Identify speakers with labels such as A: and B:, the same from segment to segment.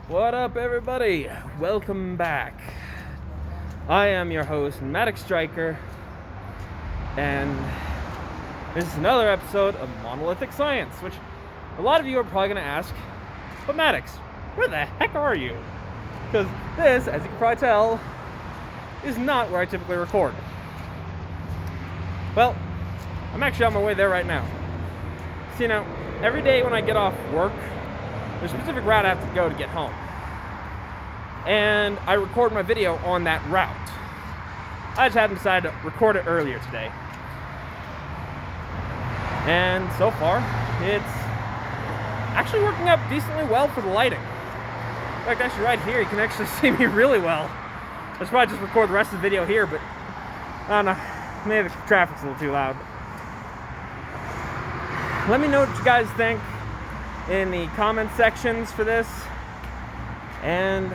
A: What up, everybody? Welcome back. I am your host, Monolithic Striker, and this is another episode of Monolithic Science, which a lot of you are probably going to ask, but Maddox, where the heck are you? Because this, as you can probably tell, is not where I typically record. Well, I'm actually on my way there right now. So, every day when I get off work, there's a specific route I have to go to get home. And I record my video on that route. I just hadn't decided to record it earlier today. And so far, it's actually working out decently well for the lighting. In fact, actually right here, you can actually see me really well. I should probably just record the rest of the video here, but I don't know. Maybe the traffic's a little too loud. Let me know what you guys think in the comment sections for this, and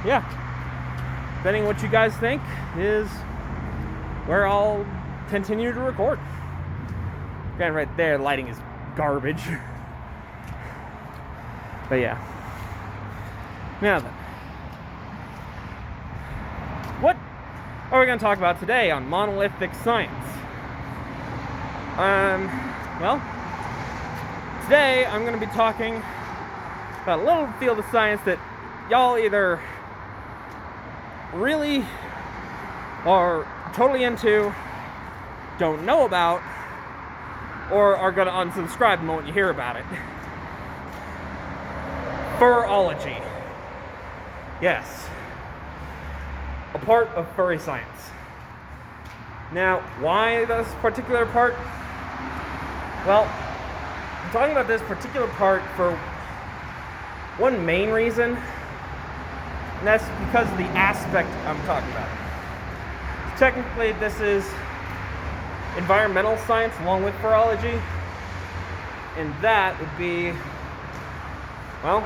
A: yeah, depending on what you guys think is where I'll continue to record. Again, right there, lighting is garbage. But yeah. Now then, what are we going to talk about today on Monolithic Science? Well, today, I'm going to be talking about a little field of science that y'all either really are totally into, don't know about, or are going to unsubscribe the moment you hear about it. Furology. Yes. A part of furry science. Now, why this particular part? Well, I'm talking about this particular part for one main reason, and that's because of the aspect I'm talking about. Technically, this is environmental science along with virology, and that would be, well,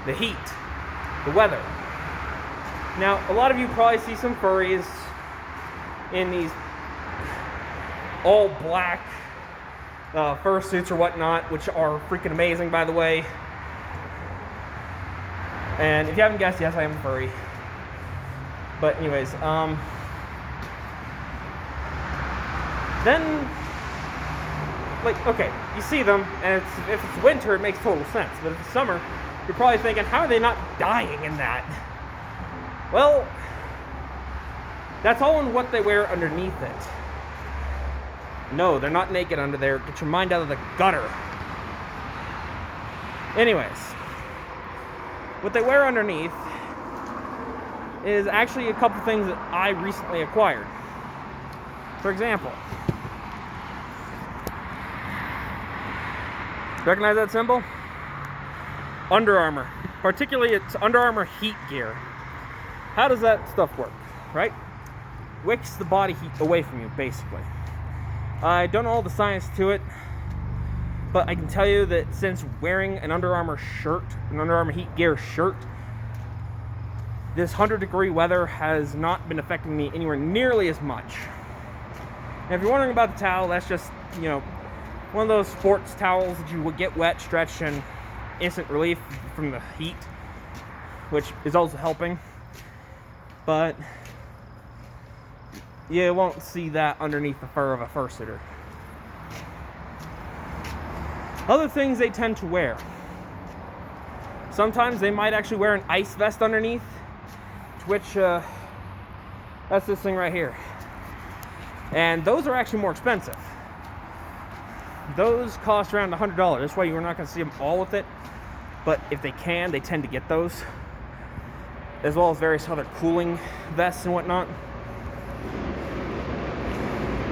A: the heat, the weather. Now, a lot of you probably see some furries in these all black fursuits or whatnot, which are freaking amazing, by the way. And if you haven't guessed, yes, I am a furry. But anyways, then, like, okay, you see them, and if it's winter, it makes total sense. But if it's summer, you're probably thinking, how are they not dying in that? Well, that's all in what they wear underneath it. No, they're not naked under there. Get your mind out of the gutter. Anyways, what they wear underneath is actually a couple things that I recently acquired. For example, recognize that symbol? Under Armour. Particularly, it's Under Armour heat gear. How does that stuff work, right? Wicks the body heat away from you, basically. I don't know all the science to it, but I can tell you that since wearing an Under Armour shirt, an Under Armour heat gear shirt, this 100-degree weather has not been affecting me anywhere nearly as much. Now, if you're wondering about the towel, that's just, one of those sports towels that you would get wet, stretch, and instant relief from the heat, which is also helping. But you won't see that underneath the fur of a fursuiter. Other things they tend to wear. Sometimes they might actually wear an ice vest underneath, which, that's this thing right here. And those are actually more expensive. Those cost around $100. That's why you're not going to see them all with it. But if they can, they tend to get those. As well as various other cooling vests and whatnot.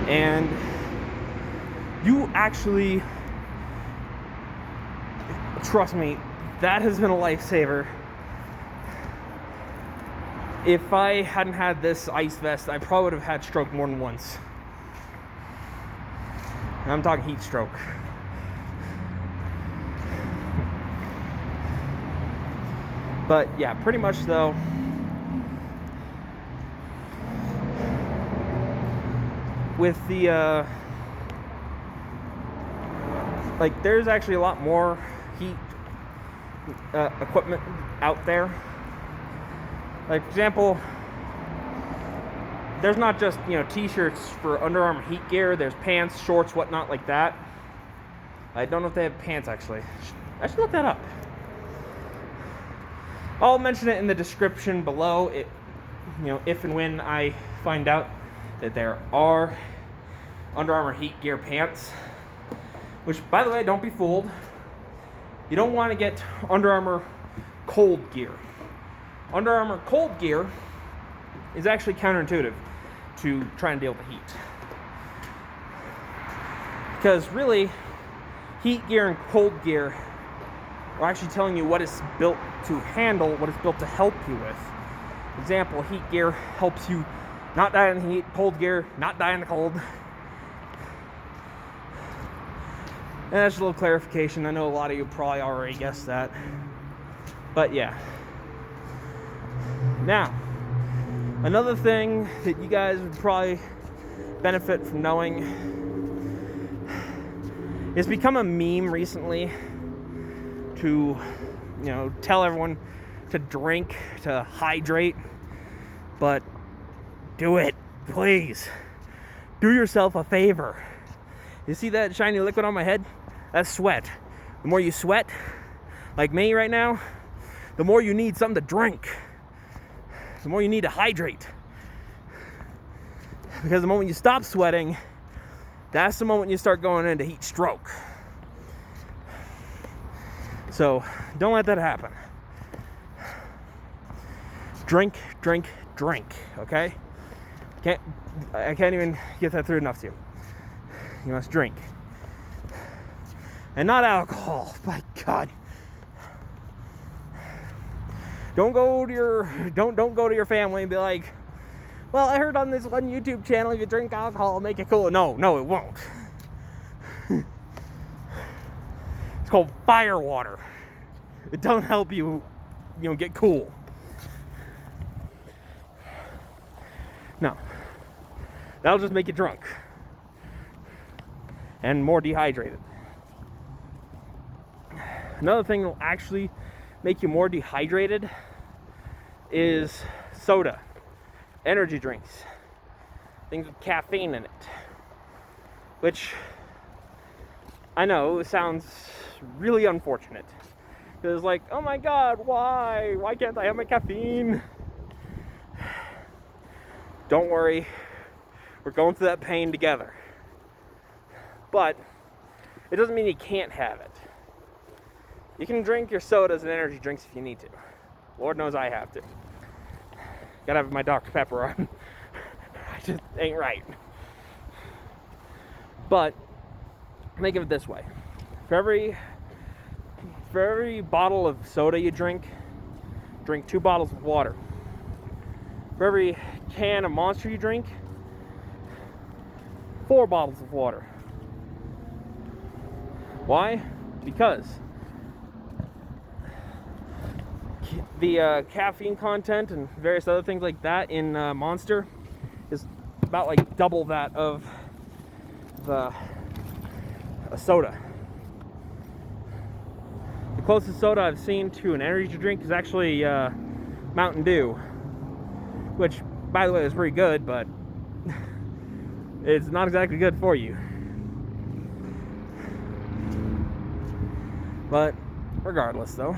A: And you actually, trust me, that has been a lifesaver. If I hadn't had this ice vest, I probably would have had stroke more than once. And I'm talking heat stroke. But yeah, pretty much though, with the like, there's actually a lot more heat equipment out there. Like, for example, there's not just, t-shirts for Under Armour heat gear. There's pants, shorts, whatnot like that. I don't know if they have pants, actually. I should look that up. I'll mention it in the description below, if and when I find out that there are Under Armour heat gear pants. Which, by the way, don't be fooled. You don't want to get Under Armour cold gear. Under Armour cold gear is actually counterintuitive to try and deal with the heat. Because really, heat gear and cold gear are actually telling you what it's built to handle, what it's built to help you with. For example, heat gear helps you not die in the heat, cold gear, not die in the cold. And that's a little clarification. I know a lot of you probably already guessed that. But yeah. Now, another thing that you guys would probably benefit from knowing is become a meme recently to, tell everyone to drink, to hydrate, but do it, please. Do yourself a favor. You see that shiny liquid on my head? That's sweat. The more you sweat, like me right now, the more you need something to drink. The more you need to hydrate. Because the moment you stop sweating, that's the moment you start going into heat stroke. So don't let that happen. Drink, drink, drink, okay? I can't even get that through enough to you. You must drink. And not alcohol. My God. Don't go to your family and be like, well, I heard on this one YouTube channel if you drink alcohol it'll make it cool. No, it won't. It's called fire water. It don't help you, get cool. No. That'll just make you drunk. And more dehydrated. Another thing that will actually make you more dehydrated is soda, energy drinks, things with caffeine in it. Which I know sounds really unfortunate. Because like, oh my God, why? Why can't I have my caffeine? Don't worry, we're going through that pain together. But it doesn't mean you can't have it. You can drink your sodas and energy drinks if you need to. Lord knows I have to. Gotta have my Dr. Pepper on. I just ain't right. But think of it this way. For every bottle of soda you drink 2 bottles of water. For every can of Monster you drink, 4 bottles of water. Why? Because the caffeine content and various other things like that in Monster is about like double that of a soda. The closest soda I've seen to an energy drink is actually Mountain Dew, which, by the way, is pretty good, but it's not exactly good for you. But regardless, though.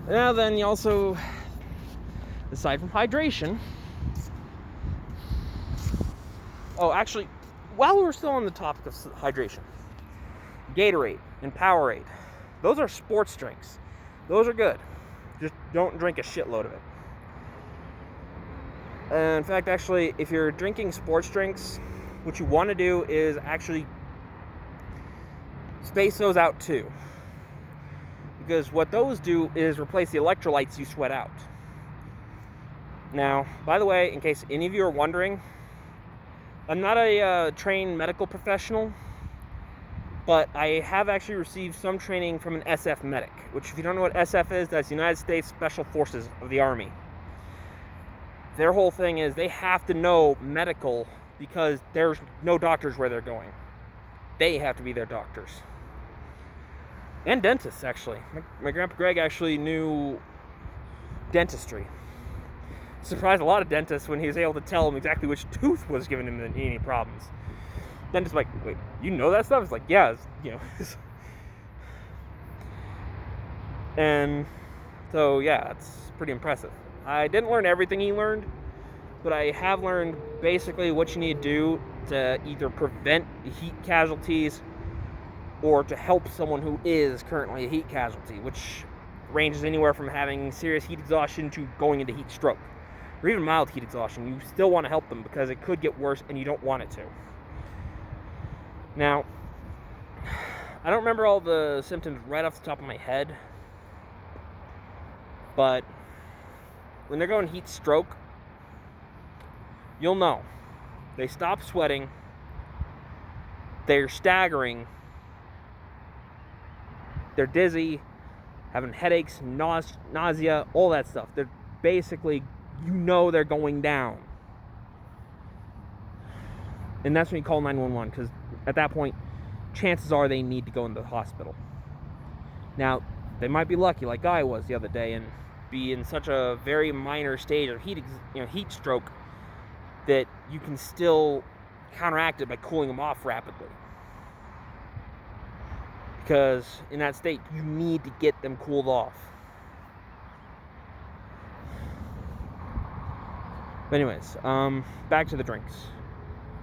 A: Now then, you also, aside from hydration, oh, actually, while we're still on the topic of hydration, Gatorade and Powerade, those are sports drinks. Those are good. Just don't drink a shitload of it. In fact, actually, if you're drinking sports drinks, what you want to do is actually space those out too. Because what those do is replace the electrolytes you sweat out. Now, by the way, in case any of you are wondering, I'm not a trained medical professional, but I have actually received some training from an SF medic, which, if you don't know what SF is, that's United States Special Forces of the Army. Their whole thing is they have to know medical because there's no doctors where they're going. They have to be their doctors. And dentists, actually. My Grandpa Greg actually knew dentistry. Surprised a lot of dentists when he was able to tell him exactly which tooth was giving him any problems. Dentist's like, wait, you know that stuff? It's like, yeah, And so, yeah, it's pretty impressive. I didn't learn everything he learned, but I have learned basically what you need to do to either prevent heat casualties or to help someone who is currently a heat casualty, which ranges anywhere from having serious heat exhaustion to going into heat stroke. Or even mild heat exhaustion. You still want to help them because it could get worse and you don't want it to. Now, I don't remember all the symptoms right off the top of my head, but when they're going heat stroke, you'll know. They stop sweating, they're staggering, they're dizzy, having headaches, nausea, all that stuff. They're basically, they're going down. And that's when you call 911, because at that point, chances are they need to go into the hospital. Now, they might be lucky, like I was the other day, and be in such a very minor stage of heat stroke that you can still counteract it by cooling them off rapidly. Because in that state, you need to get them cooled off. But anyways, back to the drinks.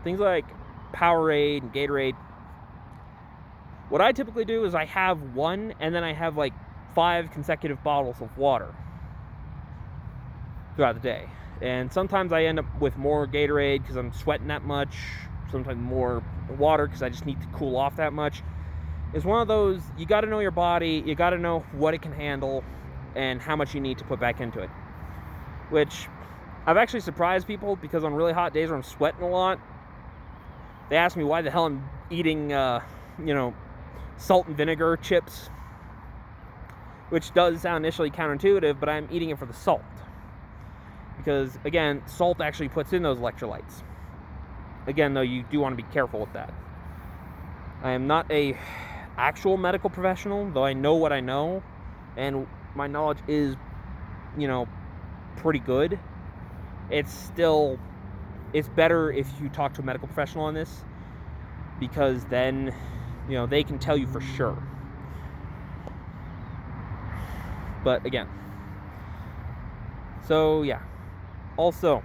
A: Things like Powerade and Gatorade. What I typically do is I have one, and then I have like 5 consecutive bottles of water throughout the day. And sometimes I end up with more Gatorade because I'm sweating that much. Sometimes more water because I just need to cool off that much. It's one of those, you got to know your body, you got to know what it can handle and how much you need to put back into it. Which I've actually surprised people, because on really hot days where I'm sweating a lot, they ask me why the hell I'm eating, salt and vinegar chips, which does sound initially counterintuitive, but I'm eating it for the salt. Because, again, salt actually puts in those electrolytes. Again, though, you do want to be careful with that. I am not a actual medical professional, though I know what I know, and my knowledge is, pretty good. It's better if you talk to a medical professional on this, because then, they can tell you for sure. But again, so yeah. Also,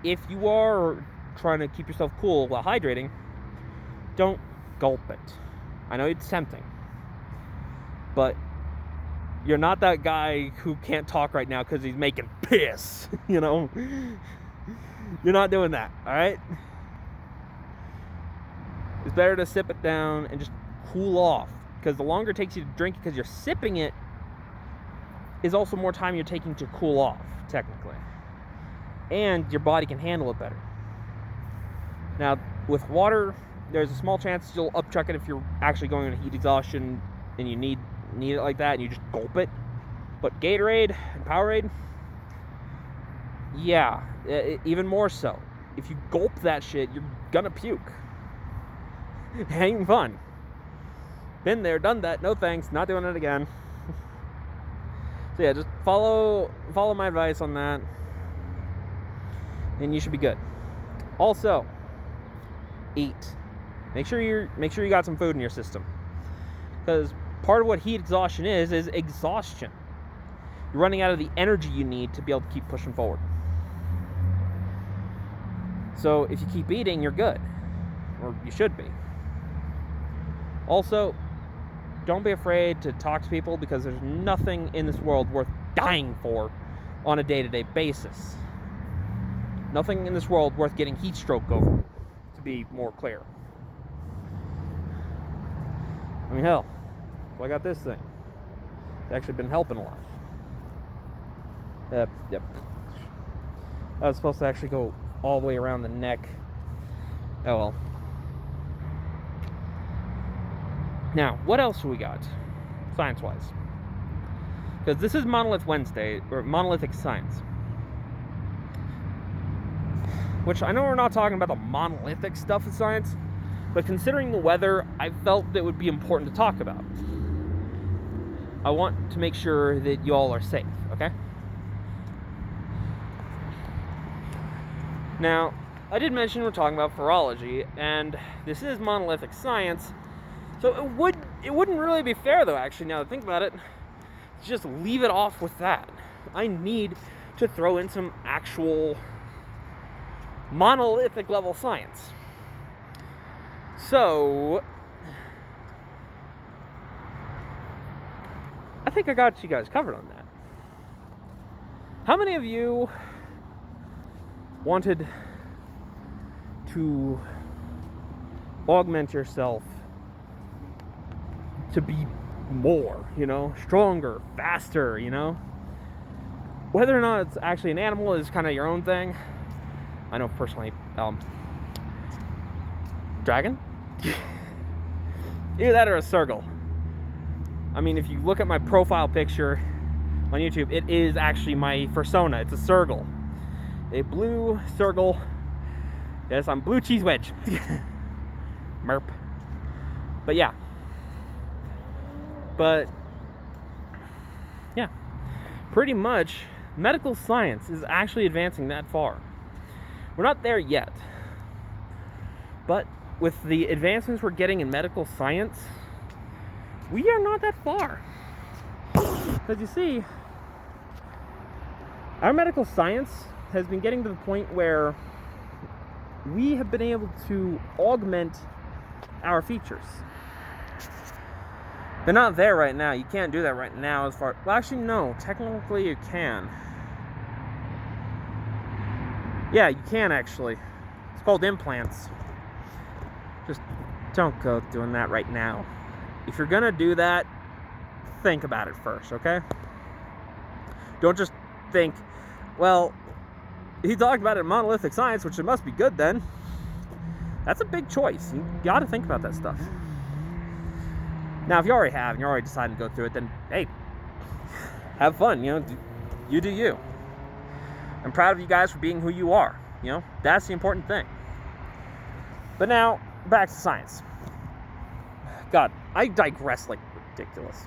A: if you are trying to keep yourself cool while hydrating, don't gulp it. I know it's tempting, but you're not that guy who can't talk right now because he's making piss, You're not doing that, all right? It's better to sip it down and just cool off, because the longer it takes you to drink it because you're sipping it is also more time you're taking to cool off, technically. And your body can handle it better. Now, with water, there's a small chance you'll upchuck it if you're actually going into heat exhaustion and you need it like that and you just gulp it. But Gatorade and Powerade, yeah, even more so. If you gulp that shit, you're gonna puke. It ain't even fun. Been there, done that, no thanks, not doing it again. So yeah, just follow my advice on that, and you should be good. Also, eat. Make sure you got some food in your system, because part of what heat exhaustion is exhaustion. You're running out of the energy you need to be able to keep pushing forward. So if you keep eating, you're good, or you should be. Also, don't be afraid to talk to people, because there's nothing in this world worth dying for on a day-to-day basis. Nothing in this world worth getting heat stroke over, to be more clear. I mean, hell, well, I got this thing. It's actually been helping a lot. Yep. I was supposed to actually go all the way around the neck. Oh well. Now, what else we got, science-wise? Because this is Monolithic Science. Which, I know we're not talking about the monolithic stuff of science, but considering the weather, I felt that it would be important to talk about. I want to make sure that you all are safe, okay? Now, I did mention we're talking about phurology, and this is Monolithic Science, so it wouldn't really be fair, though, actually, now that I think about it, to just leave it off with that. I need to throw in some actual monolithic level science. So, I think I got you guys covered on that. How many of you wanted to augment yourself to be more, stronger, faster, Whether or not it's actually an animal is kind of your own thing. I know personally, dragon? Either that or a Sergal. I mean, if you look at my profile picture on YouTube, it is actually my persona. It's a Sergal. A blue Sergal. Yes, I'm blue cheese wedge. Merp. But yeah. Pretty much, medical science is actually advancing that far. We're not there yet. But with the advancements we're getting in medical science, we are not that far. Because you see, our medical science has been getting to the point where we have been able to augment our features. They're not there right now. You can't do that right now as far... Well, actually, no. Technically, you can. Yeah, you can, actually. It's called implants. Just don't go doing that right now. If you're gonna do that, think about it first, okay? Don't just think, well, he talked about it in Monolithic Science, which it must be good then. That's a big choice. You gotta think about that stuff. Now, if you already have, and you're already deciding to go through it, then, hey, have fun, you do you. I'm proud of you guys for being who you are, That's the important thing. But now, back to science. God, I digress like ridiculous.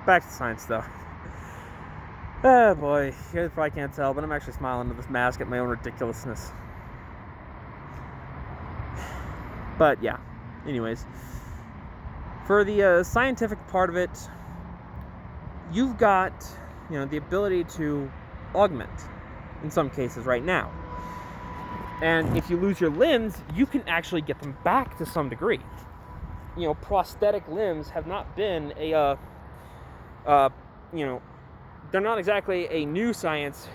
A: Back to science, though. Oh, boy. You guys probably can't tell, but I'm actually smiling at this mask at my own ridiculousness. But, yeah. Anyways. For the scientific part of it, you've got, the ability to augment in some cases right now. And if you lose your limbs, you can actually get them back to some degree. Prosthetic limbs have not been they're not exactly a new science.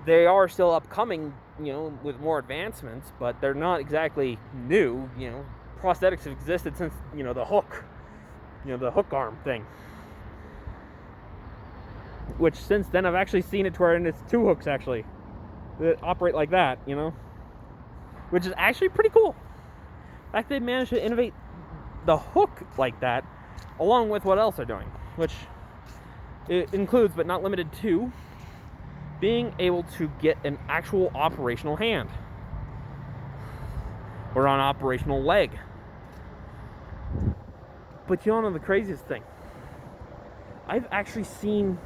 A: They are still upcoming, with more advancements, but they're not exactly new, Prosthetics have existed since, the hook, the hook arm thing. Which since then I've actually seen it to where it's two hooks actually that operate like that, which is actually pretty cool. In fact, they managed to innovate the hook like that, along with what else they're doing, which it includes, but not limited to, being able to get an actual operational hand or an operational leg. But you all know the craziest thing? I've actually seen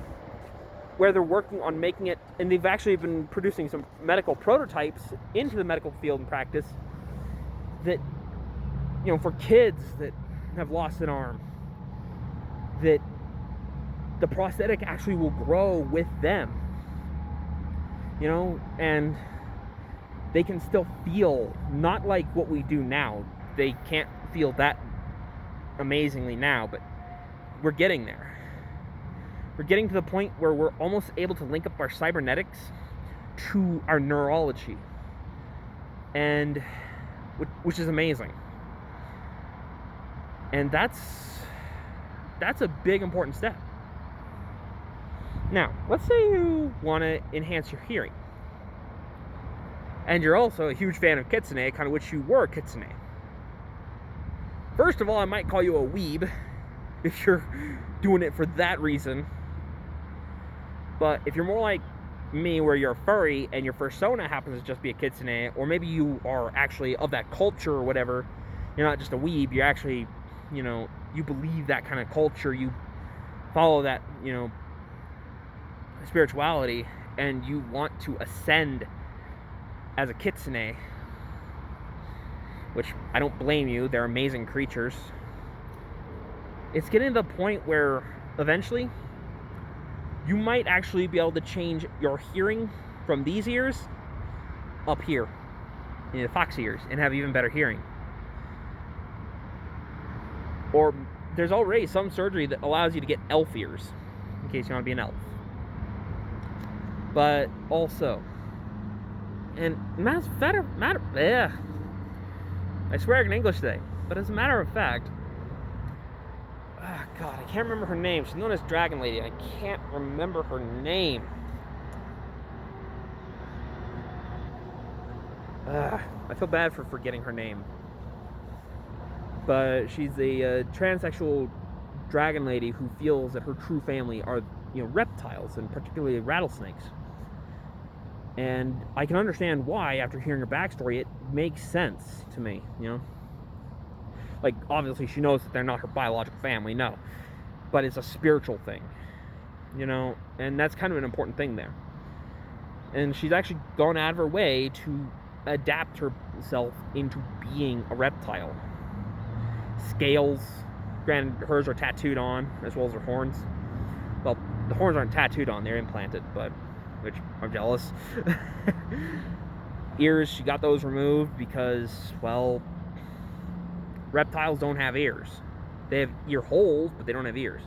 A: where they're working on making it, and they've actually been producing some medical prototypes into the medical field and practice that, for kids that have lost an arm, that the prosthetic actually will grow with them, and they can still feel, not like what we do now. They can't feel that amazingly now, but we're getting there. We're getting to the point where we're almost able to link up our cybernetics to our neurology, and which is amazing. And that's a big important step. Now, let's say you want to enhance your hearing, and you're also a huge fan of Kitsune. I kind of wish you were a Kitsune. First of all, I might call you a weeb if you're doing it for that reason. But if you're more like me, where you're a furry and your persona happens to just be a Kitsune, or maybe you are actually of that culture or whatever, you're not just a weeb, you're actually, you believe that kind of culture, you follow that, spirituality, and you want to ascend as a Kitsune, which I don't blame you, they're amazing creatures. It's getting to the point where eventually you might actually be able to change your hearing from these ears up here in the fox ears and have even better hearing. Or there's already some surgery that allows you to get elf ears in case you want to be an elf. But also, and I swear in English today, but as a matter of fact, God, I can't remember her name. She's known as Dragon Lady. I can't remember her name. I feel bad for forgetting her name. But she's a transsexual dragon lady who feels that her true family are, reptiles, and particularly rattlesnakes. And I can understand why, after hearing her backstory, it makes sense to me, Like, obviously she knows that they're not her biological family, no. But it's a spiritual thing, and that's kind of an important thing there. And she's actually gone out of her way to adapt herself into being a reptile. Scales, granted, hers are tattooed on, as well as her horns. Well, the horns aren't tattooed on, they're implanted, which I'm jealous. Ears, she got those removed because, well, reptiles don't have ears. They have ear holes, but they don't have ears.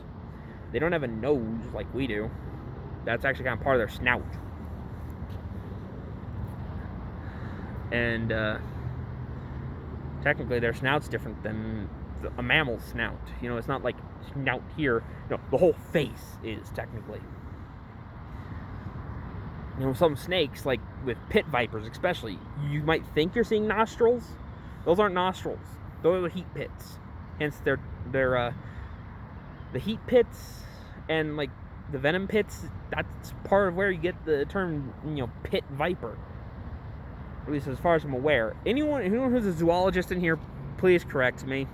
A: They don't have a nose like we do. That's actually kind of part of their snout. And technically their snout's different than a mammal's snout. It's not like snout here. No, the whole face is technically. Some snakes, like with pit vipers especially, you might think you're seeing nostrils. Those aren't nostrils. Those are the heat pits. Hence, they're the heat pits and like the venom pits. That's part of where you get the term, pit viper. At least as far as I'm aware. Anyone who's a zoologist in here, please correct me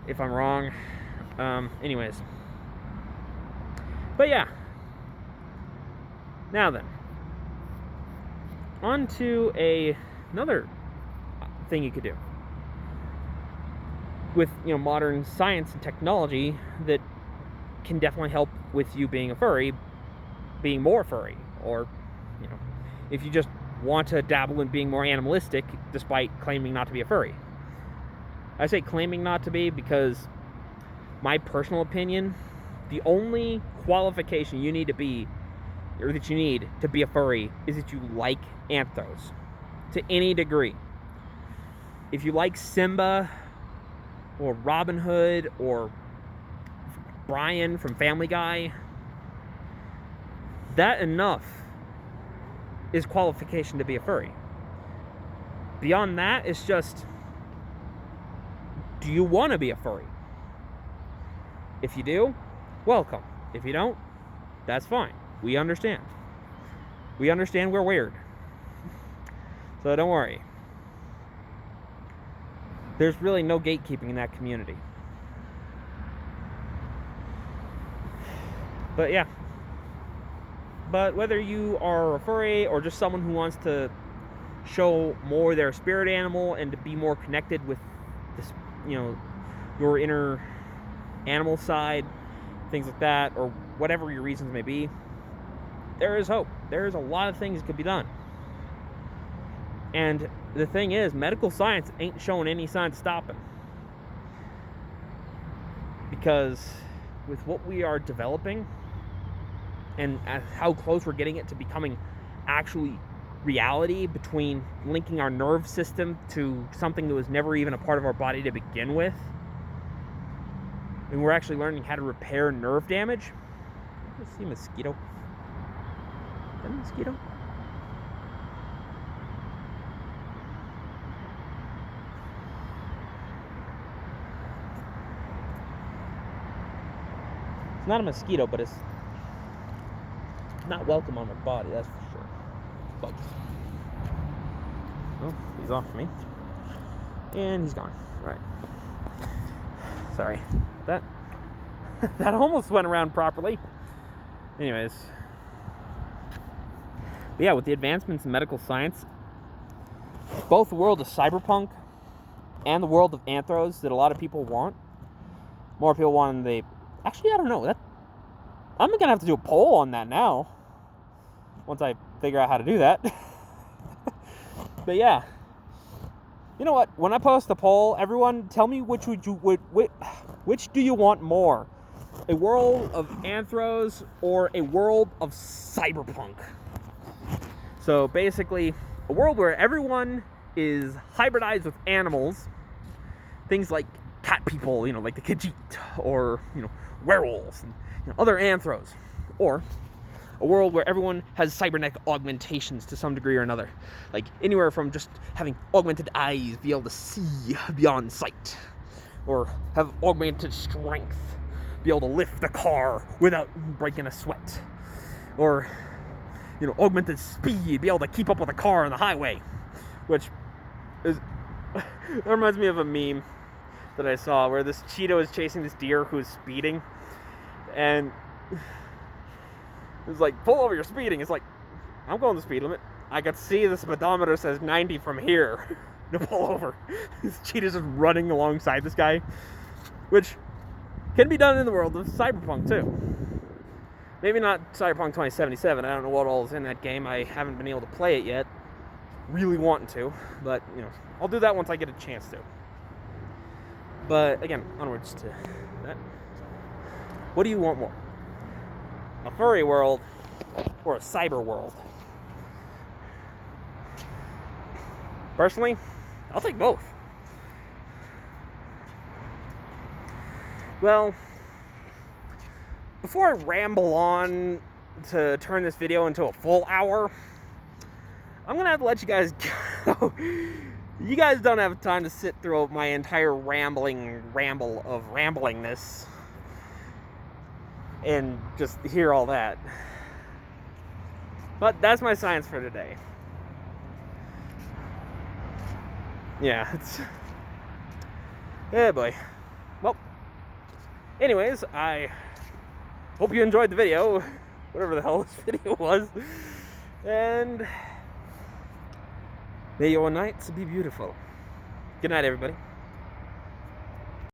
A: if I'm wrong. Anyways, but yeah. Now then, on to another thing you could do with modern science and technology that can definitely help with you being a furry, being more furry, or if you just want to dabble in being more animalistic despite claiming not to be a furry. I say claiming not to be because my personal opinion, the only qualification you need to be, or that you need to be a furry, is that you like Anthros to any degree. If you like Simba or Robin Hood or Brian from Family Guy, that enough is qualification to be a furry. Beyond that, it's just, do you want to be a furry? If you do, welcome. If you don't, that's fine. We understand. We understand we're weird. So don't worry. There's really no gatekeeping in that community. But yeah. But whether you are a furry or just someone who wants to show more their spirit animal and to be more connected with this, your inner animal side, things like that, or whatever your reasons may be, there is hope. There is a lot of things that could be done. And the thing is, medical science ain't showing any signs of stopping. Because with what we are developing and how close we're getting it to becoming actually reality, between linking our nerve system to something that was never even a part of our body to begin with, and we're actually learning how to repair nerve damage. Let's see, mosquito. Is that a mosquito? It's not a mosquito, but it's not welcome on my body, that's for sure. Bugs. Oh, he's off me. And he's gone. Right. Sorry about that. that almost went around properly. Anyways. But yeah, with the advancements in medical science, both the world of Cyberpunk and the world of Anthros that a lot of people want. More people want the... Actually, I don't know. I'm going to have to do a poll on that now. Once I figure out how to do that. But yeah. You know what? When I post the poll, everyone tell me which do you want more? A world of Anthros or a world of Cyberpunk? So basically, a world where everyone is hybridized with animals. Things like cat people, like the Khajiit, or, werewolves, and other Anthros. Or a world where everyone has cybernetic augmentations to some degree or another. Like anywhere from just having augmented eyes, be able to see beyond sight. Or have augmented strength, be able to lift a car without breaking a sweat. Or, augmented speed, be able to keep up with a car on the highway. Which is... that reminds me of a meme that I saw where this cheetah is chasing this deer who's speeding, and it's like, pull over, you're speeding. It's like, I'm going the speed limit. I could see the speedometer says 90 from here to pull over. This cheetah's just running alongside this guy, which can be done in the world of Cyberpunk too. Maybe not Cyberpunk 2077. I don't know what all is in that game. I haven't been able to play it yet. Really wanting to, but I'll do that once I get a chance to. But again, onwards to that. What do you want more? A furry world or a cyber world? Personally, I'll take both. Well, before I ramble on to turn this video into a full hour, I'm gonna have to let you guys go. You guys don't have time to sit through my entire ramble of ramblingness and just hear all that. But that's my science for today. Yeah, yeah, boy. Well, anyways, I hope you enjoyed the video, whatever the hell this video was, and may your nights be beautiful. Good night, everybody.